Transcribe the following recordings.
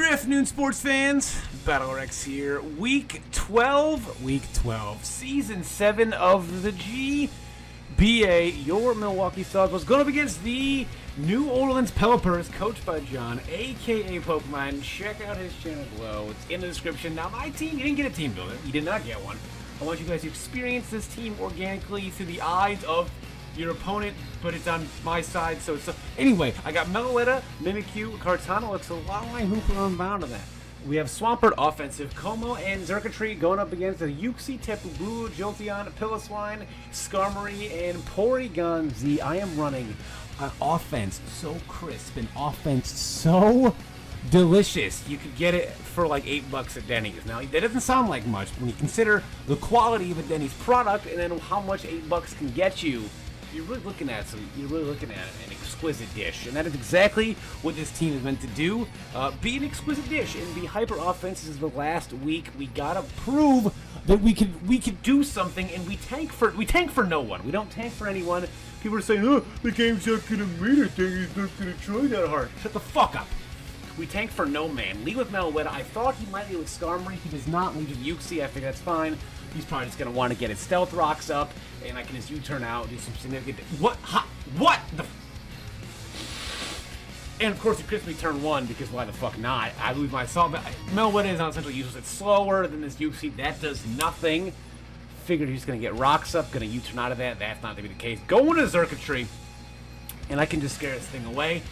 Good afternoon, sports fans. BattleRx here. Week 12, Season 7 of the GBA. Your Milwaukee Sawsbucks going up against the New Orleans Pelippers, coached by John, a.k.a. Pokemon. Check out his channel below. It's in the description. Now, my team, you didn't get a team builder. You did not get one. I want you guys to experience this team organically through the eyes of your opponent, but it's on my side, so it's... Anyway, I got Meloetta, Mimikyu, Kartana. Looks a lot like Hooper Unbound on that. We have Swampert offensive, Como and Xurkitree going up against the Uxie, Tapu Bulu, Jolteon, Piloswine, Skarmory, and Porygon Z. I am running an offense so crisp, an offense so delicious. You could get it for like $8 at Denny's. Now, that doesn't sound like much when you consider the quality of a Denny's product and then how much $8 can get you. You're really looking at an exquisite dish, and that is exactly what this team is meant to do. Be an exquisite dish and be hyper offenses. The last week we gotta prove that we could do something, and we tank for no one. We don't tank for anyone. People are saying, "Oh, the game's not gonna mean anything. He's not gonna try that hard." Shut the fuck up. We tank for no man. Lead with Meloetta. I thought he might lead with Skarmory. He does not lead with Uxie. I think that's fine. He's probably just gonna want to get his stealth rocks up, and I can just U-turn out, do some significant. What the? And of course, he crits me turn 1 because why the fuck not? I lose my assault. Meloetta is not essentially useless. It's slower than this Uxie. That does nothing. Figured he's gonna get rocks up, gonna U-turn out of that. That's not gonna be the case. Going to Xurkitree, and I can just scare this thing away.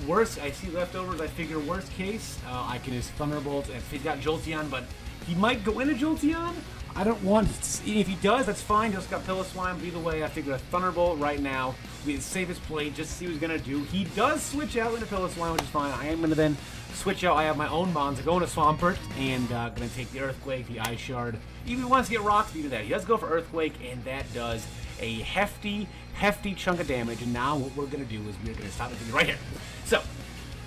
Worst, I see leftovers. I figure worst case, I can just Thunderbolt. If he's got Jolteon, but he might go into Jolteon. I don't want. If he does, that's fine. Just got Piloswine. But either way, I figure a Thunderbolt right now. We save his play just to see what he's gonna do. He does switch out into Piloswine, which is fine. I am gonna then switch out. I have my own bonds. I go into Swampert and gonna take the Earthquake, the Ice Shard. Even if he wants to get rocks, he do that. He does go for Earthquake, and that does a hefty chunk of damage. And now what we're gonna do is we're gonna stop it right here. So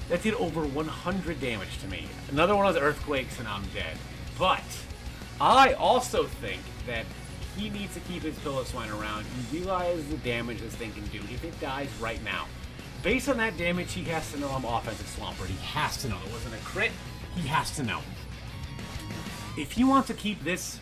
that did over 100 damage to me. Another one of those Earthquakes, and I'm dead. But I also think that he needs to keep his Piloswine around. You realize the damage this thing can do if it dies right now. Based on that damage, he has to know I'm offensive Swampert. He has to know. It wasn't a crit. He has to know. If he wants to keep this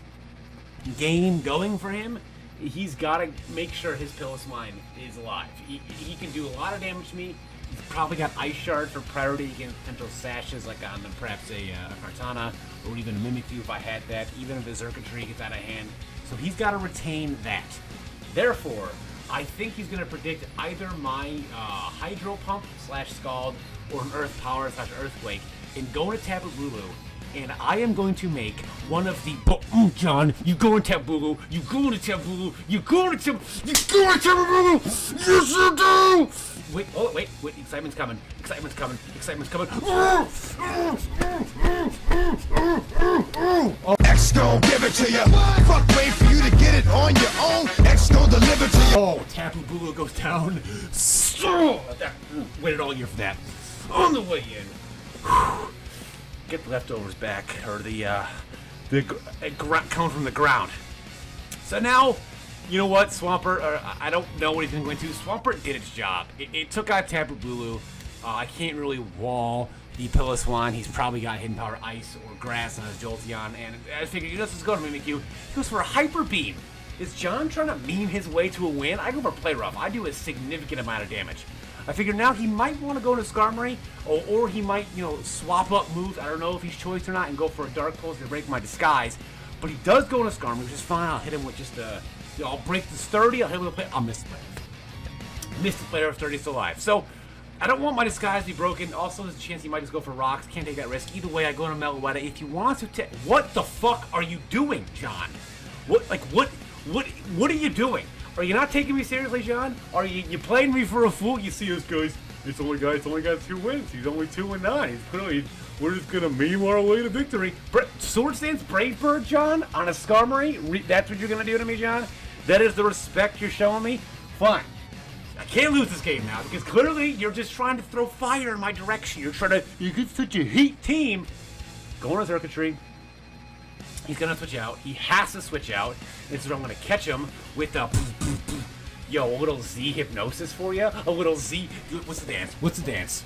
game going for him, he's got to make sure his Piloswine is alive. He can do a lot of damage to me. He's probably got Ice Shard for priority against potential sashes like on perhaps a Kartana or even a Mimikyu if I had that, even if the Xurkitree gets out of hand. So he's got to retain that. Therefore, I think he's going to predict either my Hydro Pump / Scald or an Earth Power / Earthquake and go into Tapu Bulu. And I am going to make one of the... John, you go into Tapu Bulu, you go into Tapu Bulu, you go into Tapu Bulu! Yes, you do! Wait, excitement's coming. Excitement's coming. X gon' give it to you. Fuck, wait for you to get it on your own. X gon' deliver to you. Oh, Tapu Bulu goes down. Waited all year for that. On the way in. Get the leftovers back, or the come from the ground. So now, you know what, Swampert, I don't know what he's been going to. Swampert did its job. It took out Tapu Bulu. I can't really wall the Piloswine. He's probably got Hidden Power Ice or Grass on his Jolteon, and I figured, let's just go to Mimikyu. He goes for a Hyper Beam. Is John trying to meme his way to a win? I go for Play Rough. I do a significant amount of damage. I figure now he might want to go into Skarmory, or he might, swap up moves. I don't know if he's choice or not, and go for a Dark Pulse to break my disguise. But he does go into Skarmory, which is fine. I'll hit him with just a... I'll break the sturdy. I'll hit him with a play. I'll miss the player. Miss the player if sturdy's still alive. So I don't want my disguise to be broken. Also, there's a chance he might just go for rocks. Can't take that risk. Either way, I go into Meloetta. If you want to, what the fuck are you doing, John? What are you doing? Are you not taking me seriously, John? Are you playing me for a fool? You see us, guys. It's only got 2 wins. He's only 2-9. We're just gonna meme our way to victory. Sword Stance Brave Bird, John, on a Skarmory. That's what you're gonna do to me, John? That is the respect you're showing me? Fine. I can't lose this game now because clearly you're just trying to throw fire in my direction. You get such a heat team. Going to Xurkitree. He's gonna switch out. He has to switch out. This is where I'm gonna catch him with a Yo, a little Z hypnosis for you? A little Z... What's the dance? What's the dance?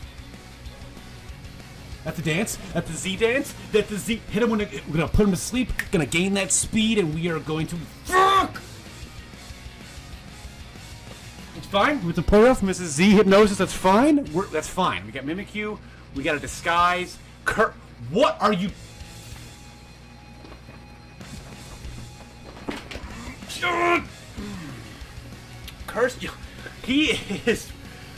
That's the dance. That's the Z dance. That's the Z. Hit him when we're gonna put him to sleep. Gonna gain that speed, and we are going to fuck. It's fine. With the playoff, Mrs. Z hypnosis. That's fine. That's fine. We got Mimikyu. We got a disguise. What are you? Curse. He is.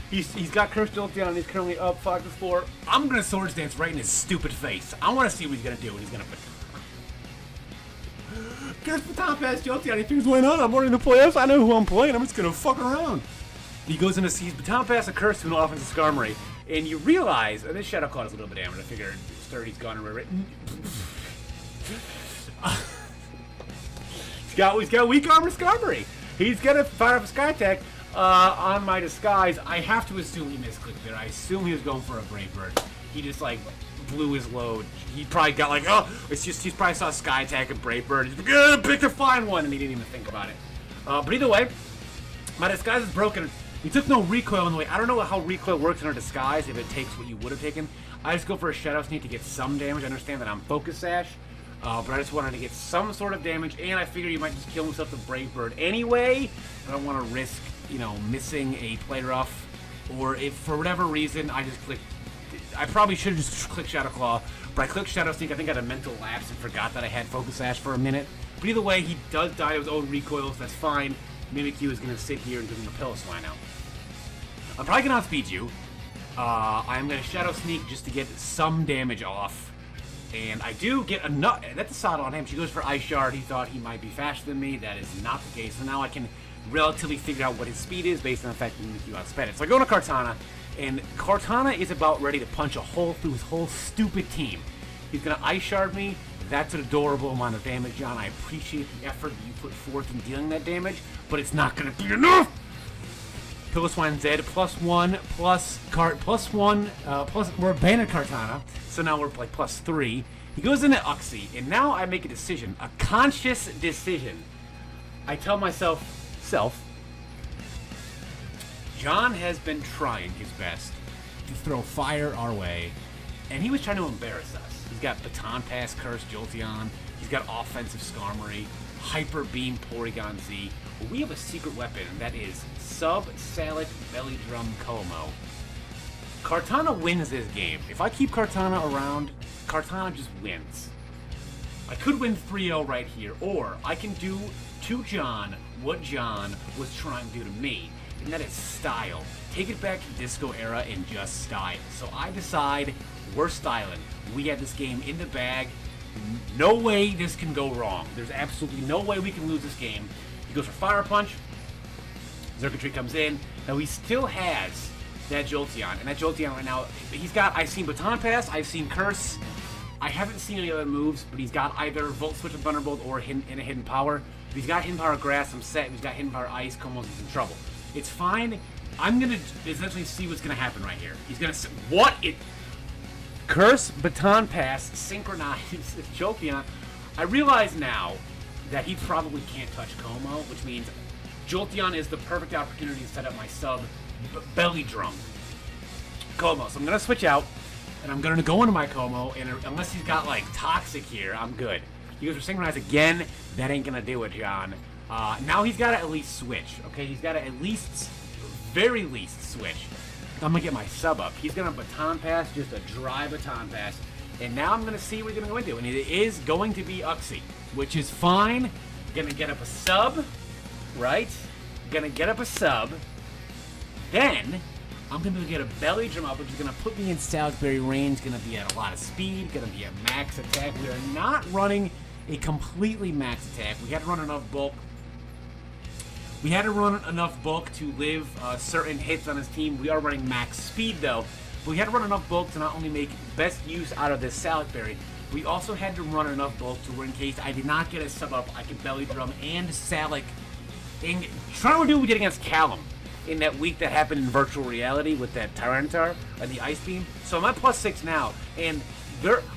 He's got Cursed Jolteon and he's currently up 5-4. I'm gonna Swords Dance right in his stupid face. I want to see what he's gonna do. He's gonna. Cursed Baton Pass Jolteon. He figures, why not? I'm already in the playoffs. I know who I'm playing. I'm just gonna fuck around. He goes into sees Baton Pass, a Curse to an offensive Skarmory, and you realize, this Shadow Claw is a little bit damaged. I figured Sturdy's gone and rewritten. He's got weak armor Skarmory. He's gonna fire up a Sky Attack. On my disguise, I have to assume he misclicked there. I assume he was going for a Brave Bird. He just like blew his load. He probably got like, oh, it's just he probably saw Sky Attack and Brave Bird. He's like, pick the fine one, and he didn't even think about it. But either way, my disguise is broken. We took no recoil on the way. I don't know how recoil works in our disguise. If it takes what you would have taken, I just go for a Shadow Sneak to get some damage. I understand that I'm Focus Sash. But I just wanted to get some sort of damage, and I figured you might just kill himself with Brave Bird anyway. I don't want to risk, you know, missing a play rough, or if for whatever reason I just clicked. I probably should have just clicked Shadow Claw, but I clicked Shadow Sneak. I think I had a mental lapse and forgot that I had Focus Sash for a minute. But either way, he does die of his own recoils. That's fine. Mimikyu is going to sit here and give him a Piloswine out. I'm probably going to outspeed you. I'm going to Shadow Sneak just to get some damage off. And I do get enough. That's a sod on him. She goes for Ice Shard. He thought he might be faster than me. That is not the case. So now I can relatively figure out what his speed is based on the fact that Mimikyu outsped it. So I go into Kartana, and Kartana is about ready to punch a hole through his whole stupid team. He's going to Ice Shard me. That's an adorable amount of damage, John. I appreciate the effort that you put forth in dealing that damage, but it's not going to be enough. Piloswine Z +1 plus we're banned Kartana, so now we're like +3. He goes into Uxie, and now I make a decision, a conscious decision. I tell myself, John has been trying his best to throw fire our way, and he was trying to embarrass us. He's got Baton Pass Curse Jolteon, he's got offensive Skarmory, Hyper Beam Porygon Z. We have a secret weapon that is Sub-Salic Belly Drum Como. Kartana wins this game. If I keep Kartana around, Kartana just wins. I could win 3-0 right here, or I can do to John what John was trying to do to me, and that is style. Take it back to Disco era and just style. So I decide we're styling. We have this game in the bag. No way this can go wrong. There's absolutely no way we can lose this game. He goes for Fire Punch. Circuitry comes in. Now he still has that Jolteon, and that Jolteon right now, he's got, I've seen Baton Pass, I've seen Curse. I haven't seen any other moves, but he's got either Volt Switch and Thunderbolt or a Hidden Power. If he's got Hidden Power Grass, I'm set. If he's got Hidden Power Ice, Como's in trouble. It's fine. I'm going to essentially see what's going to happen right here. He's going to... What? Curse, Baton Pass, Synchronize, Jolteon. I realize now that he probably can't touch Como, which means Jolteon is the perfect opportunity to set up my Belly Drum Como. So I'm going to switch out, and I'm going to go into my Como, and unless he's got, like, Toxic here, I'm good. He goes for Synchronize again. That ain't going to do it, John. Now he's got to at least switch, okay? He's got to at least, very least, switch. I'm going to get my sub up. He's going to Baton Pass, just a dry Baton Pass. And now I'm going to see what he's going to go into. And it is going to be Uxie, which is fine. Going to get up a sub, right? Going to get up a sub. Then, I'm going to get a Belly Drum up, which is going to put me in Salisbury range. Going to be at a lot of speed. Going to be at max attack. We are not running a completely max attack. We had to run enough bulk. We had to run enough bulk to live certain hits on his team. We are running max speed, though. But we had to run enough bulk to not only make best use out of this Salisbury, we also had to run enough bulk to where in case I did not get a sub up, I could Belly Drum and Salic. And trying to do what we did against Callum in that week that happened in virtual reality with that Tyranitar and the Ice Beam. So I'm at +6 now. And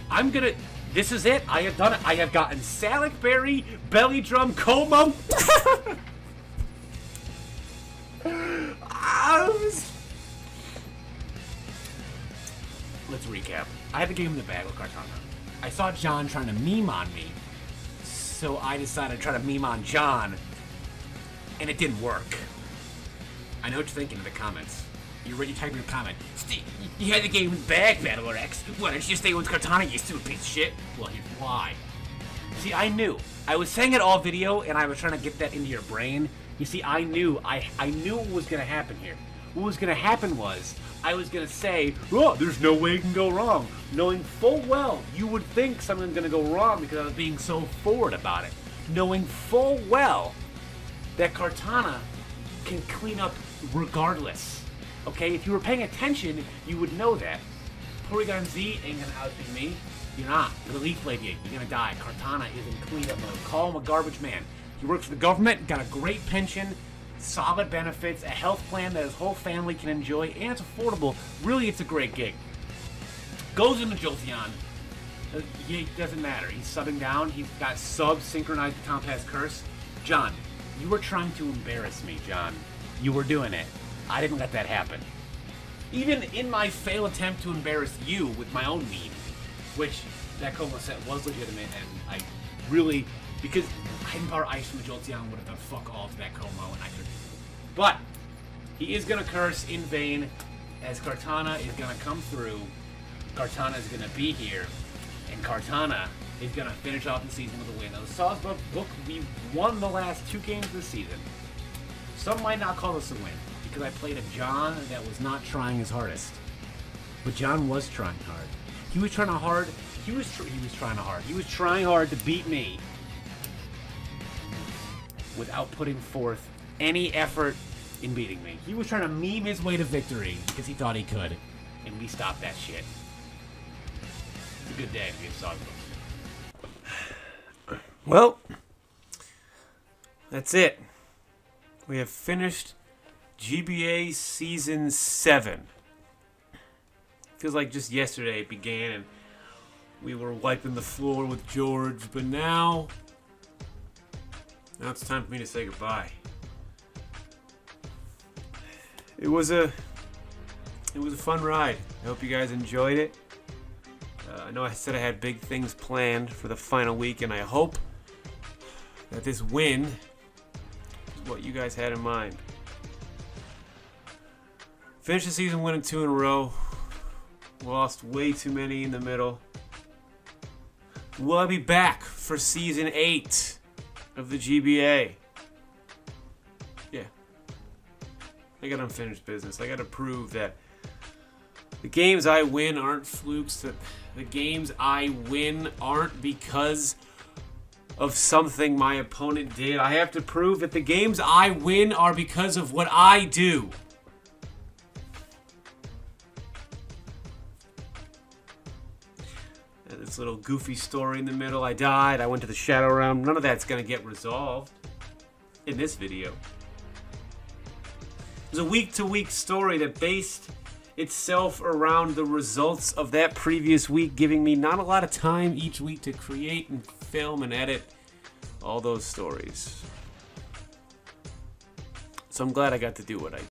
I'm going to... This is it. I have done it. I have gotten Salic Berry, Belly Drum, Como. Let's recap. I had the game in the bag with Cartana. I saw John trying to meme on me, so I decided to try to meme on John, and it didn't work. I know what you're thinking in the comments. You type in a comment, Steve, you had the game in the bag, Battler X. Why didn't you stay with Cartana, you stupid piece of shit? Well, here's why. See, I knew. I was saying it all video, and I was trying to get that into your brain. You see, I knew what was going to happen here. What was going to happen was, I was going to say, oh, there's no way it can go wrong. Knowing full well you would think something's going to go wrong because I was being so forward about it. Knowing full well that Cartana can clean up regardless. Okay, if you were paying attention, you would know that. Porygon Z ain't going to outdo me. You're not. You're gonna leaf blade you. You're gonna die. Cartana is in cleanup mode. Call him a garbage man. He works for the government, got a great pension, solid benefits, a health plan that his whole family can enjoy, and it's affordable. Really, it's a great gig. Goes into Jolteon. It doesn't matter. He's subbing down. He's got subs synchronized with Tom Pass Curse. John, you were trying to embarrass me, John. You were doing it. I didn't let that happen. Even in my fail attempt to embarrass you with my own meme, which that Como set was legitimate, and I really, because Hidden Power Ice from the Jolteon would have done fuck all to that Como, and I could. But he is gonna curse in vain, as Cartana is gonna come through. Cartana is gonna be here, and Cartana is gonna finish off the season with a win. Now the Sawsbucks, look, we won the last 2 games this season. Some might not call this a win because I played a John that was not trying his hardest, but John was trying hard. He was trying hard. He was trying hard to beat me without putting forth any effort in beating me. He was trying to meme his way to victory because he thought he could, and we stopped that shit. It's a good day to be a Sawsbucks. Well, that's it. We have finished GBA Season 7. Feels like just yesterday it began and we were wiping the floor with George, but now it's time for me to say goodbye. It was a fun ride. I hope you guys enjoyed it. I know I said I had big things planned for the final week, and I hope that this win is what you guys had in mind. Finished the season winning 2 in a row. Lost way too many in the middle. Will I be back for Season 8 of the GBA? Yeah. I got unfinished business. I got to prove that the games I win aren't flukes, that the games I win aren't because of something my opponent did. I have to prove that the games I win are because of what I do. This little goofy story in the middle. I died. I went to the Shadow Realm. None of that's going to get resolved in this video. It was a week-to-week story that based itself around the results of that previous week, giving me not a lot of time each week to create and film and edit all those stories. So I'm glad I got to do what I did.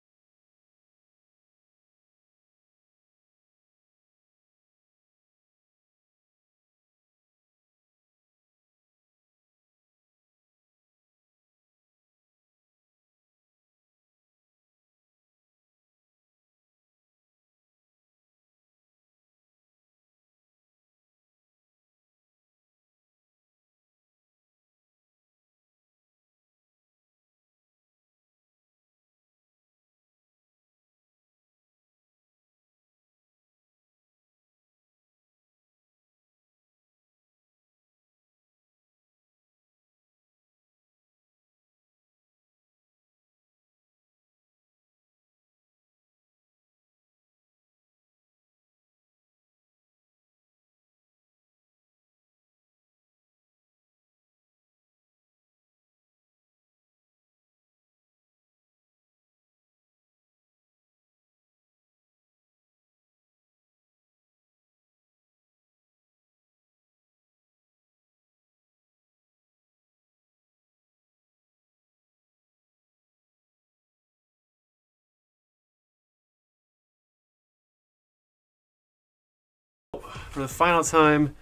For the final time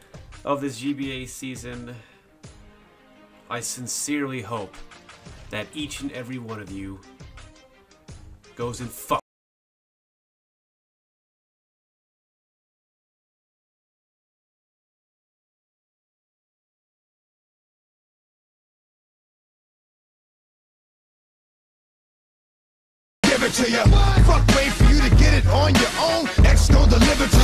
of this GBA season, I sincerely hope that each and every one of you goes and fuck. Give it to you. Fuck, wait for you to get it on your own. X gon' deliver to you.